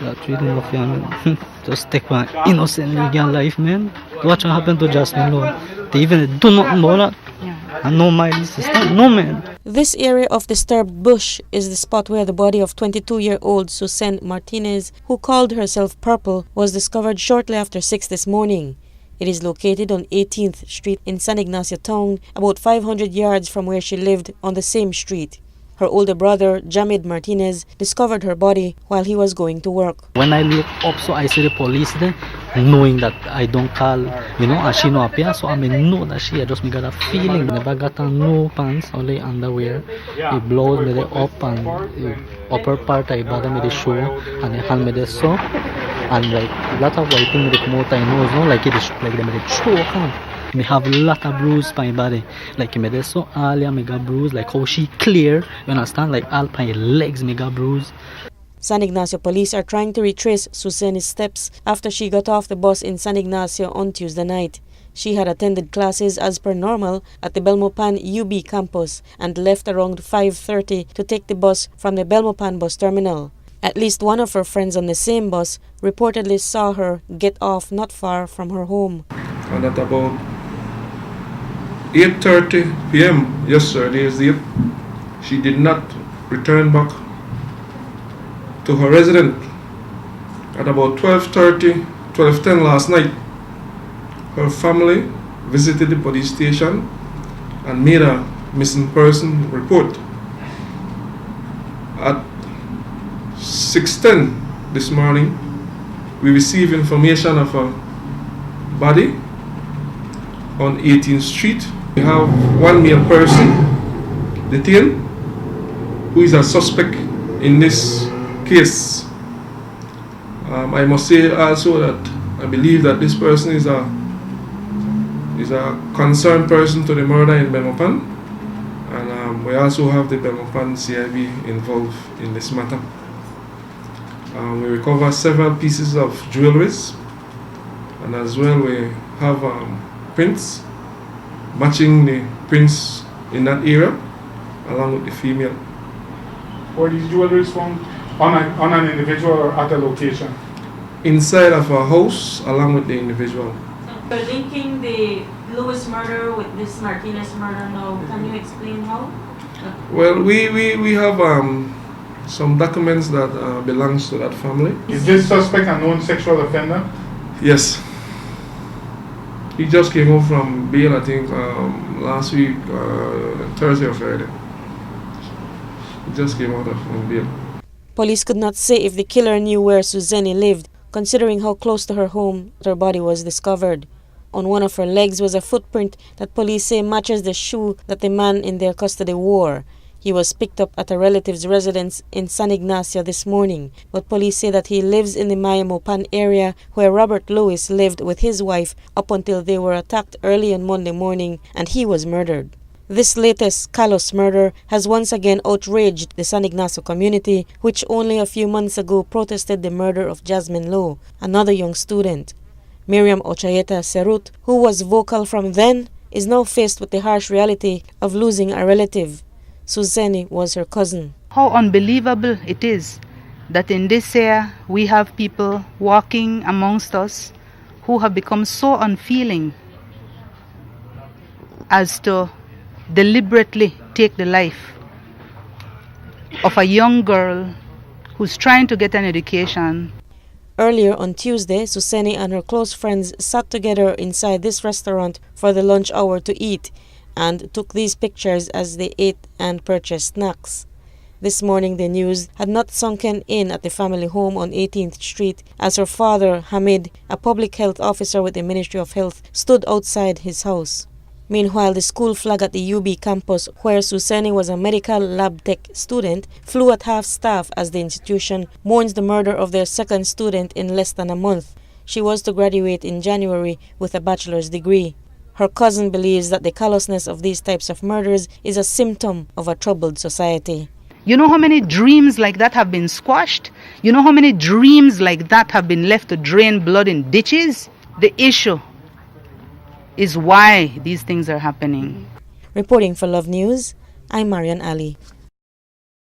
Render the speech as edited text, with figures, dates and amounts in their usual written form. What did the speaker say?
That really mafia, man. Just take my innocent girl life, man. Watch what happened to Jasmine Law. They even do nothing about that. And no my sister, no man. This area of disturbed bush is the spot where the body of 22-year-old Suzanne Martinez, who called herself Purple, was discovered shortly after 6 this morning. It is located on 18th Street in San Ignacio Town, about 500 yards from where she lived on the same street. Her older brother, Jamid Martinez, discovered her body while he was going to work. When I look up, so I see the police there, knowing that I don't call, and she no appear, so I know that she just got a feeling. Never got on no pants, only underwear. He blows me the up and the upper part, I bother me the shoe, and the hand me the soap, and like a lot of white thing with the come out I nose, no, like it is like them with the choke on. Me have a lot of bruise on my body. Like me there so earlier me got bruise, like how she clear, you understand? Like all my legs me got bruise. San Ignacio police are trying to retrace Suzanne's steps after she got off the bus in San Ignacio on Tuesday night. She had attended classes as per normal at the Belmopan UB campus and left around 5:30 to take the bus from the Belmopan bus terminal. At least one of her friends on the same bus reportedly saw her get off not far from her home. And at about 8:30 p.m. yesterday's date, she did not return back to her residence. At about 12:10 last night, her family visited the police station and made a missing person report. At 6:10 this morning, we received information of a body on 18th Street. We have one male person detained who is a suspect in this case. I must say also that I believe that this person is a concerned person to the murder in Belmopan, and we also have the Belmopan CIB involved in this matter. We recover several pieces of jewelries, and as well we have prints matching the prints in that area along with the female. Were these jewelries found on an individual or at a location? Inside of a house along with the individual. So linking the Lewis murder with this Martinez murder now, can you explain how? Well, we have some documents that belongs to that family. Is this suspect a known sexual offender? Yes. He just came home from bail, I think, last week, Thursday or Friday. He just came out from bail. Police could not say if the killer knew where Suzanne lived, considering how close to her home her body was discovered. On one of her legs was a footprint that police say matches the shoe that the man in their custody wore. He was picked up at a relative's residence in San Ignacio this morning, but police say that he lives in the Mayamopan area where Robert Lewis lived with his wife up until they were attacked early on Monday morning and he was murdered. This latest callous murder has once again outraged the San Ignacio community, which only a few months ago protested the murder of Jasmine Lowe, another young student. Miriam Ochayeta Serut, who was vocal from then, is now faced with the harsh reality of losing a relative. Suzanne was her cousin. How unbelievable it is that in this era we have people walking amongst us who have become so unfeeling as to deliberately take the life of a young girl who's trying to get an education. Earlier on Tuesday, Suzanne and her close friends sat together inside this restaurant for the lunch hour to eat and took these pictures as they ate and purchased snacks. This morning the news had not sunken in at the family home on 18th Street as her father, Hamid, a public health officer with the Ministry of Health, stood outside his house. Meanwhile, the school flag at the UB campus, where Suzanne was a medical lab tech student, flew at half-staff as the institution mourns the murder of their second student in less than a month. She was to graduate in January with a bachelor's degree. Her cousin believes that the callousness of these types of murders is a symptom of a troubled society. You know how many dreams like that have been squashed? You know how many dreams like that have been left to drain blood in ditches? The issue is why these things are happening. Reporting for Love News, I'm Marian Ali.